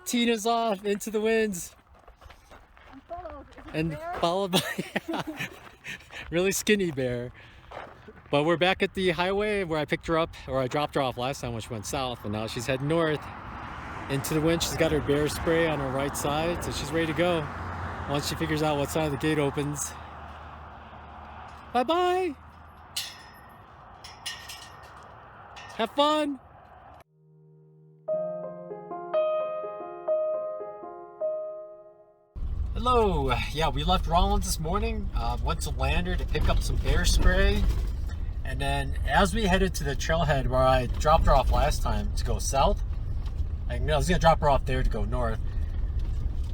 Tina's off into the winds. I'm followed. Is it And there? followed by really skinny bear. But we're back at the highway where I picked her up, or I dropped her off last time when she went south, and now she's heading north into the wind. She's got her bear spray on her right side, so she's ready to go once she figures out what side the gate opens. Bye-bye! Have fun! Hello! Yeah, we left Rollins this morning, went to Lander to pick up some bear spray, and then as we headed to the trailhead where I dropped her off last time to go south, I was gonna drop her off there to go north.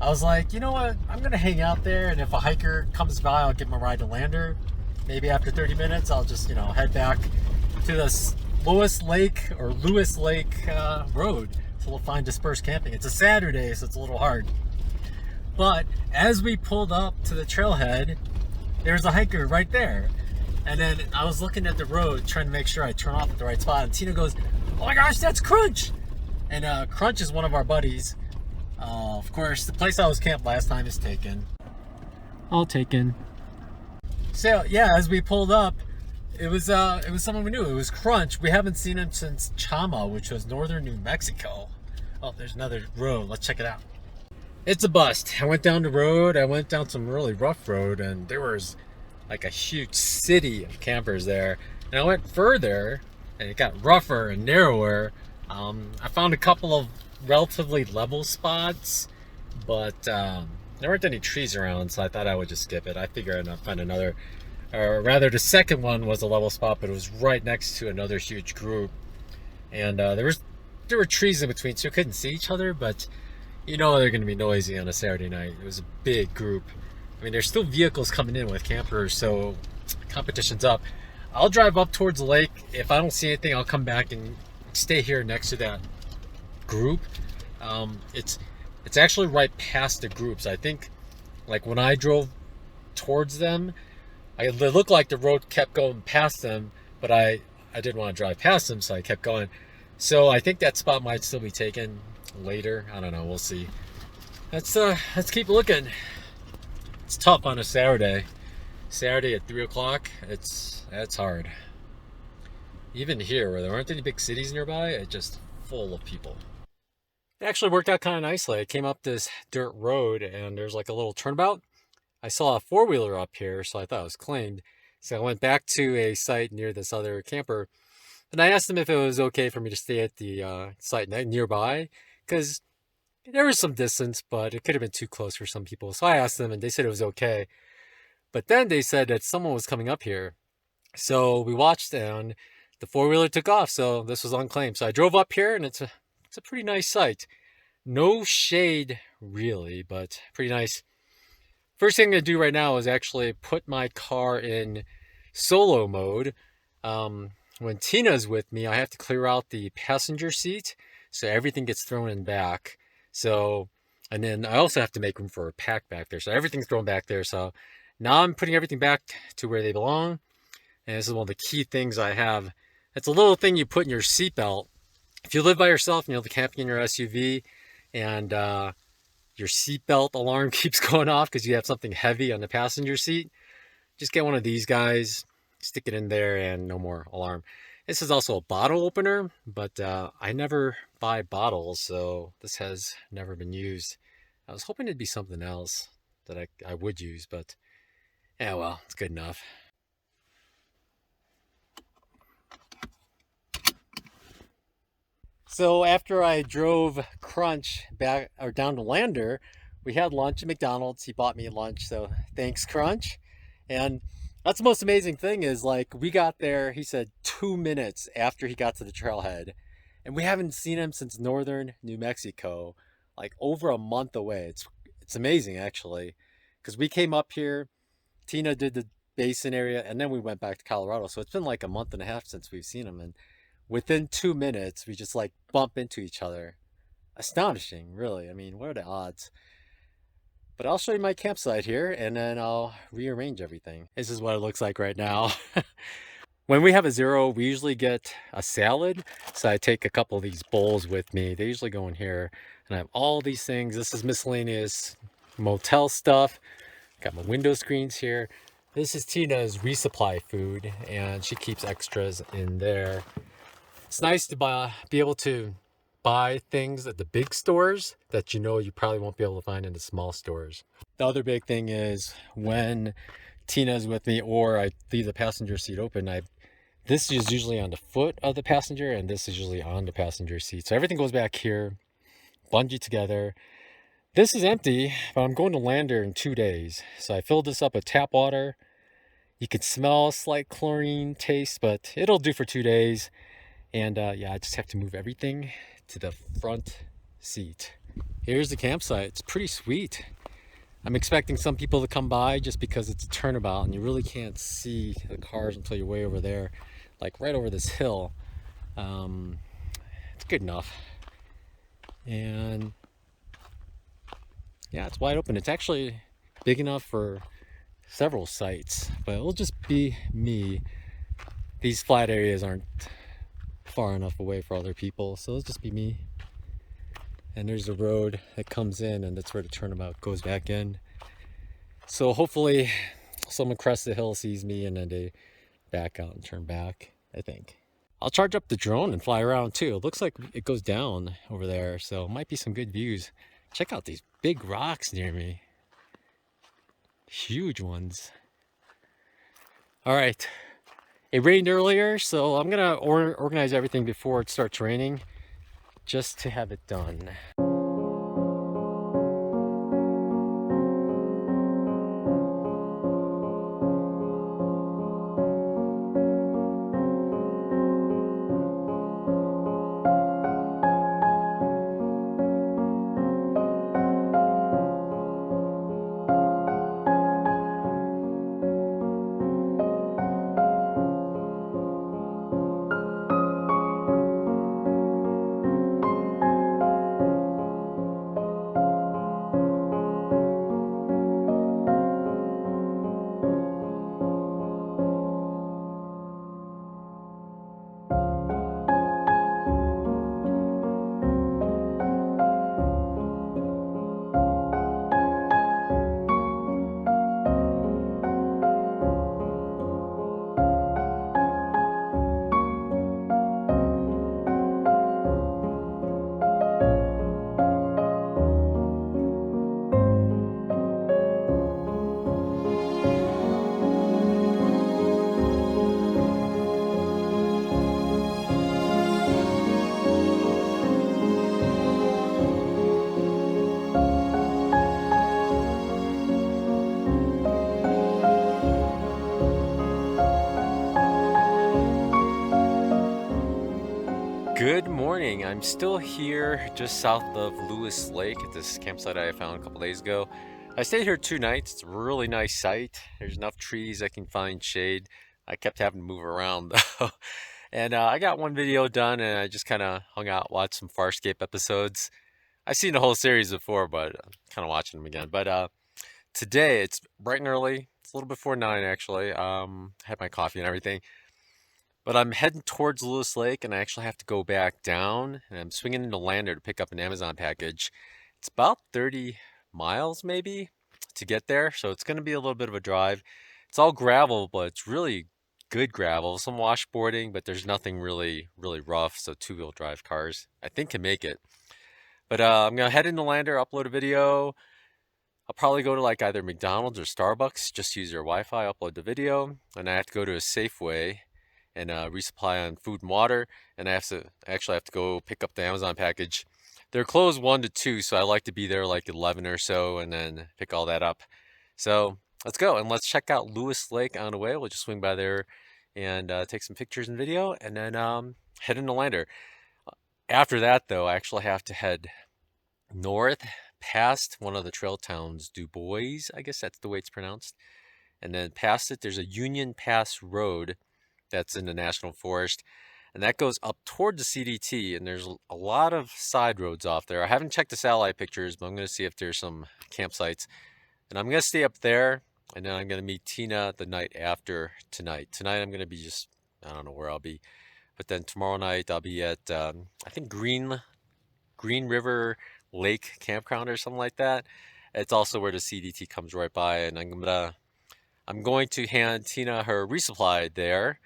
I was like, you know what, I'm gonna hang out there, and if a hiker comes by, I'll give him a ride to Lander. Maybe after 30 minutes, I'll just, head back to this Lewis Lake road, so we'll find dispersed camping. It's a Saturday, so it's a little hard. But as we pulled up to the trailhead, there's a hiker right there. And then I was looking at the road, trying to make sure I turn off at the right spot, and Tina goes, "Oh my gosh, that's Crunch!" And Crunch is one of our buddies. Of course, the place I was camped last time is taken. All taken. So yeah, as we pulled up, it was someone we knew. It was Crunch. We haven't seen him since Chama, which was northern New Mexico. Oh, there's another road. Let's check it out. It's a bust. I went down the road. I went down some really rough road, and there was like a huge city of campers there. And I went further, and it got rougher and narrower. I found a couple of relatively level spots, but there weren't any trees around, so I thought I would just skip it. I figured I'd find another, or rather the second one was a level spot, but it was right next to another huge group. And there were trees in between, so you couldn't see each other, but they're going to be noisy on a Saturday night. It was a big group. I mean, there's still vehicles coming in with campers, so competition's up. I'll drive up towards the lake. If I don't see anything, I'll come back and stay here next to that group. It's actually right past the groups. I think, like when I drove towards them, it looked like the road kept going past them, but I didn't want to drive past them, so I kept going. So I think that spot might still be taken later. I don't know. We'll see. Let's keep looking. It's tough on a Saturday. Saturday at 3 o'clock. It's hard. Even here, where there aren't any big cities nearby, it's just full of people. It actually worked out kind of nicely. I came up this dirt road, and there's like a little turnabout. I saw a four-wheeler up here, so I thought it was claimed. So I went back to a site near this other camper, and I asked them if it was okay for me to stay at the site nearby, because there was some distance, but it could have been too close for some people. So I asked them, and they said it was okay. But then they said that someone was coming up here. So we watched, and the four-wheeler took off, so this was unclaimed. So I drove up here, and it's a pretty nice site. No shade, really, but pretty nice. First thing to do right now is actually put my car in solo mode. When Tina's with me, I have to clear out the passenger seat, so everything gets thrown in back. So, and then I also have to make room for a pack back there, so everything's thrown back there. So now I'm putting everything back to where they belong, and this is one of the key things I have. It's a little thing you put in your seatbelt. If you live by yourself and you're camping in your SUV, and your seatbelt alarm keeps going off because you have something heavy on the passenger seat, just get one of these guys, stick it in there, and no more alarm. This is also a bottle opener, but I never buy bottles, so this has never been used. I was hoping it'd be something else that I would use, but yeah, well, it's good enough. So after I drove Crunch back or down to Lander, we had lunch at McDonald's. He bought me lunch, so thanks, Crunch. And that's the most amazing thing is, like, we got there, he said 2 minutes after he got to the trailhead, and we haven't seen him since northern New Mexico, like over a month away. It's amazing, actually, because we came up here, Tina did the basin area, and then we went back to Colorado. So it's been like a month and a half since we've seen him, and within 2 minutes, we just like bump into each other. Astonishing, really. I mean, what are the odds? But I'll show you my campsite here, and then I'll rearrange everything. This is what it looks like right now. When we have a zero, we usually get a salad. So I take a couple of these bowls with me. They usually go in here. And I have all these things. This is miscellaneous motel stuff. Got my window screens here. This is Tina's resupply food, and she keeps extras in there. It's nice to be able to buy things at the big stores that you know you probably won't be able to find in the small stores. The other big thing is when Tina's with me or I leave the passenger seat open, this is usually on the foot of the passenger and this is usually on the passenger seat. So everything goes back here, bungee together. This is empty, but I'm going to Lander in 2 days. So I filled this up with tap water. You can smell a slight chlorine taste, but it'll do for 2 days. And yeah, I just have to move everything to the front seat. Here's the campsite. It's pretty sweet. I'm expecting some people to come by just because it's a turnabout and you really can't see the cars until you're way over there, like right over this hill. It's good enough. And yeah, it's wide open. It's actually big enough for several sites, but it'll just be me. These flat areas aren't far enough away for other people, so it'll just be me. And there's a road that comes in and that's where the turnabout goes back in. So hopefully someone crests the hill, sees me, and then they back out and turn back, I think. I'll charge up the drone and fly around too. It looks like it goes down over there, so it might be some good views. Check out these big rocks near me. Huge ones. All right. It rained earlier, so I'm gonna organize everything before it starts raining, just to have it done. Good morning. I'm still here just south of Lewis Lake at this campsite I found a couple days ago. I stayed here 2 nights. It's a really nice site. There's enough trees I can find shade. I kept having to move around though. And I got one video done and I just kind of hung out, watched some Farscape episodes. I've seen the whole series before, but I'm kind of watching them again. But today it's bright and early. It's a little before 9 actually. Had my coffee and everything. But I'm heading towards Lewis Lake and I actually have to go back down and I'm swinging into Lander to pick up an Amazon package. It's about 30 miles maybe to get there, so it's going to be a little bit of a drive. It's all gravel, but it's really good gravel. Some washboarding, but there's nothing really rough, so two-wheel drive cars I think can make it. But I'm going to head into Lander, upload a video. I'll probably go to like either McDonald's or Starbucks, just use their Wi-Fi, upload the video, and I have to go to a Safeway and resupply on food and water, and I actually have to go pick up the Amazon package. They're closed 1 to 2, so I like to be there like 11 or so and then pick all that up. So let's go and let's check out Lewis Lake on the way. We'll just swing by there and take some pictures and video and then head into Lander. After that though, I actually have to head north past one of the trail towns, Du Bois, I guess that's the way it's pronounced. And then past it, there's a Union Pass Road that's in the National Forest, and that goes up toward the CDT, and there's a lot of side roads off there. I haven't checked the satellite pictures, but I'm going to see if there's some campsites, and I'm going to stay up there, and then I'm going to meet Tina the night after tonight. Tonight I'm going to be just I don't know where I'll be. But then tomorrow night I'll be at I think Green River Lake Campground or something like that. It's also where the CDT comes right by, and I'm going to hand Tina her resupply there,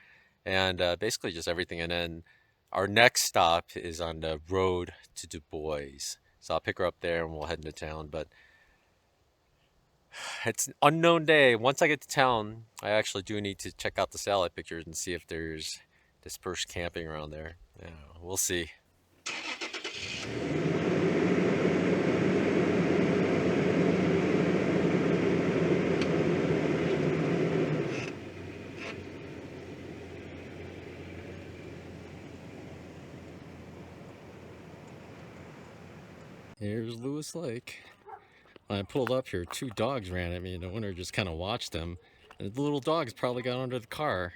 and basically just everything. And then our next stop is on the road to Du Bois, so I'll pick her up there and we'll head into town. But it's an unknown day. Once I get to town, I actually do need to check out the satellite pictures and see if there's dispersed camping around there. Yeah, we'll see. Here's Lewis Lake. When I pulled up here, 2 dogs ran at me, and the owner just kind of watched them. And the little dogs probably got under the car.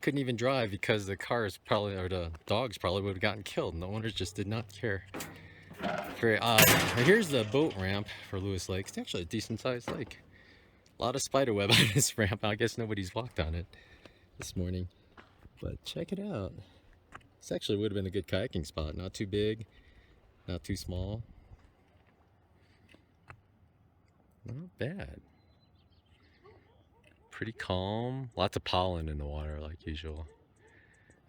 Couldn't even drive because the dogs probably would have gotten killed, and the owners just did not care. Very odd. Now here's the boat ramp for Lewis Lake. It's actually a decent sized lake. A lot of spider web on this ramp. I guess nobody's walked on it this morning. But check it out. This actually would have been a good kayaking spot. Not too big, not too small. Not bad. Pretty calm. Lots of pollen in the water like usual.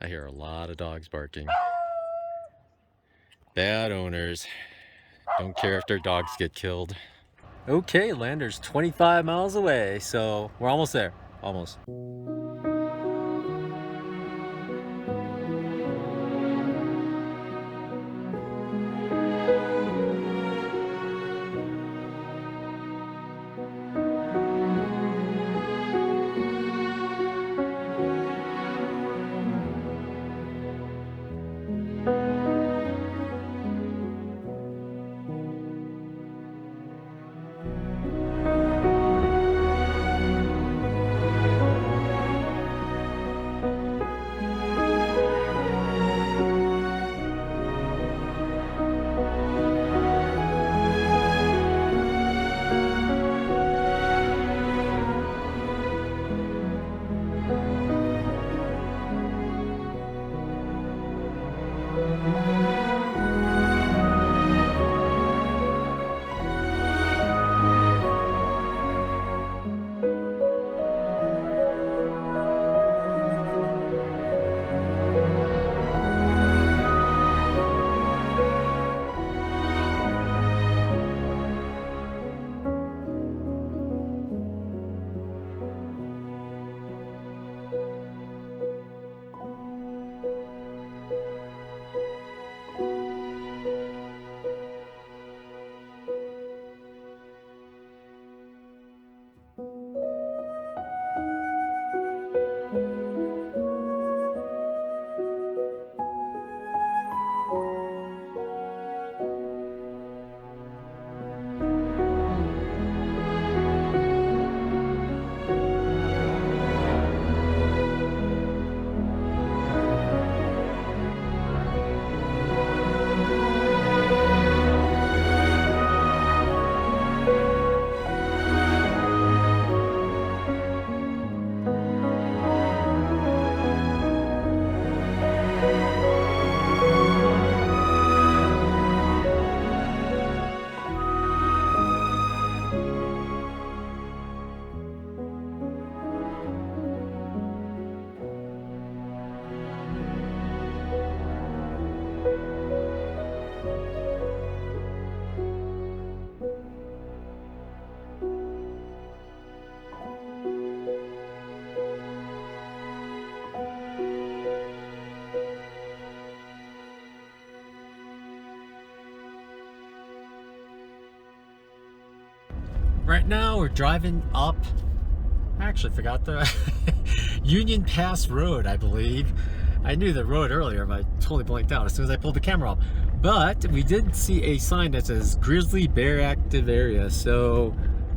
I hear a lot of dogs barking. Bad owners. Don't care if their dogs get killed. Okay, Lander's 25 miles away, so we're almost there. Almost. Right now we're driving up, I actually forgot the Union Pass Road, I believe. I knew the road earlier, but I totally blanked out as soon as I pulled the camera up. But we did see a sign that says Grizzly Bear Active Area, so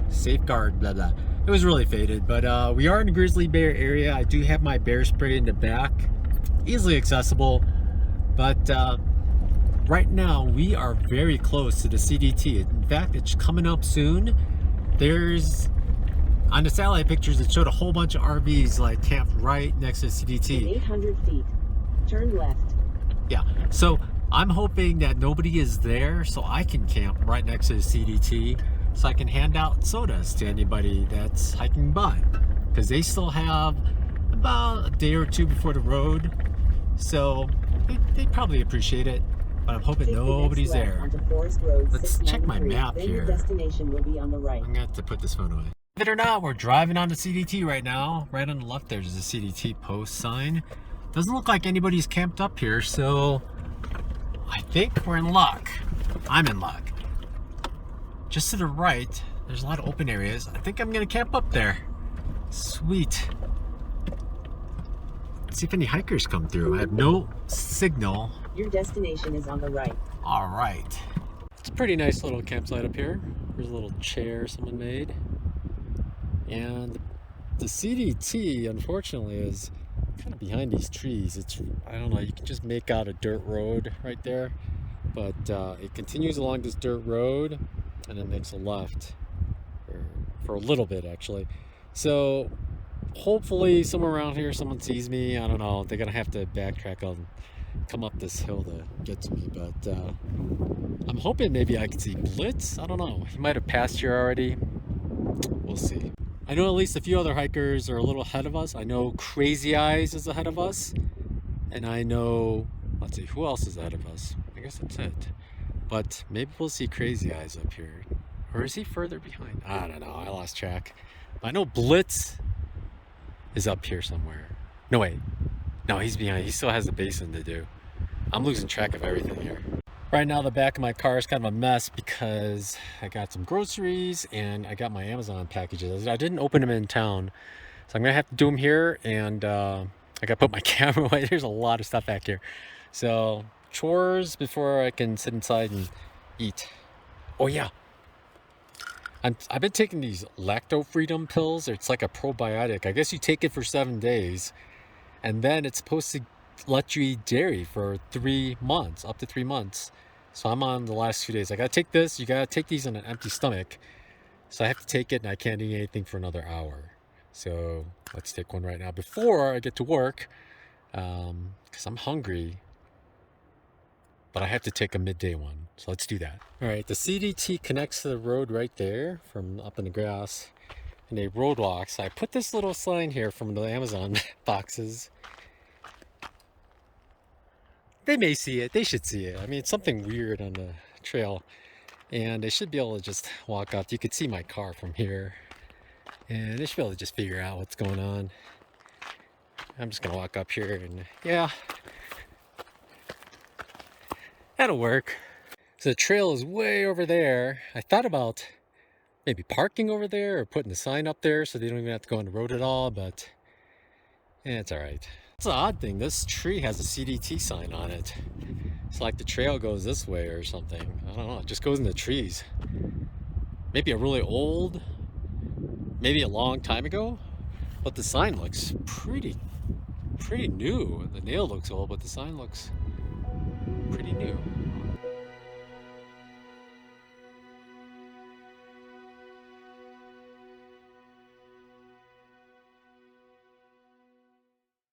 safeguard, blah, blah. It was really faded, but we are in the Grizzly Bear area. I do have my bear spray in the back, easily accessible, but right now we are very close to the CDT. In fact, it's coming up soon. There's on the satellite pictures, it showed a whole bunch of RVs like camped right next to the CDT. In 800 feet, turn left. Yeah, so I'm hoping that nobody is there so I can camp right next to the CDT so I can hand out sodas to anybody that's hiking by, because they still have about a day or two before the road, so they probably appreciate it, but I'm hoping Take the nobody's next left there. onto Forest Road Let's check my 693, map then your here. destination will be on the right. I'm gonna have to put this phone away. Believe it or not, we're driving on the CDT right now. Right on the left there's a CDT post sign. Doesn't look like anybody's camped up here, so I think we're in luck. I'm in luck. Just to the right, there's a lot of open areas. I think I'm gonna camp up there. Sweet. Let's see if any hikers come through. I have no signal. Your destination is on the right. All right. It's a pretty nice little campsite up here. There's a little chair someone made. And the CDT, unfortunately, is kind of behind these trees. It's, I don't know, you can just make out a dirt road right there. But it continues along this dirt road and then makes a left for a little bit, actually. So hopefully somewhere around here someone sees me. I don't know, they're gonna have to backtrack and come up this hill to get to me, but I'm hoping maybe I can see Blitz. I don't know, he might have passed here already. We'll see. I know at least a few other hikers are a little ahead of us. I know Crazy Eyes is ahead of us, and I know, let's see, who else is ahead of us? I guess that's it. But maybe we'll see Crazy Eyes up here, or is he further behind? I don't know, I lost track. I know Blitz is up here somewhere. No, wait. No, he's behind. He still has the basin to do. I'm losing track of everything here. Right now, the back of my car is kind of a mess because I got some groceries and I got my Amazon packages. I didn't open them in town, so I'm gonna have to do them here, and I gotta put my camera away. There's a lot of stuff back here. So, chores before I can sit inside and eat. Oh yeah. I've been taking these Lacto Freedom pills. It's like a probiotic. I guess you take it for 7 days, and then it's supposed to let you eat dairy for 3 months, up to 3 months. So I'm on the last 2 days. I gotta take this. You gotta take these on an empty stomach. So I have to take it, and I can't eat anything for another hour. So let's take one right now before I get to work, because I'm hungry. But I have to take a midday one, so let's do that. All right, the CDT connects to the road right there from up in the grass, and a road walk. So I put this little sign here from the Amazon boxes. They may see it, they should see it. I mean, it's something weird on the trail, and they should be able to just walk up. You could see my car from here, and they should be able to just figure out what's going on. I'm just gonna walk up here, and yeah, that'll work. So the trail is way over there. I thought about maybe parking over there or putting a sign up there so they don't even have to go on the road at all, but it's all right. It's an odd thing. This tree has a CDT sign on it. It's like the trail goes this way or something. I don't know. It just goes in the trees. Maybe a really old, maybe a long time ago, but the sign looks pretty new. The nail looks old, but the sign looks pretty new.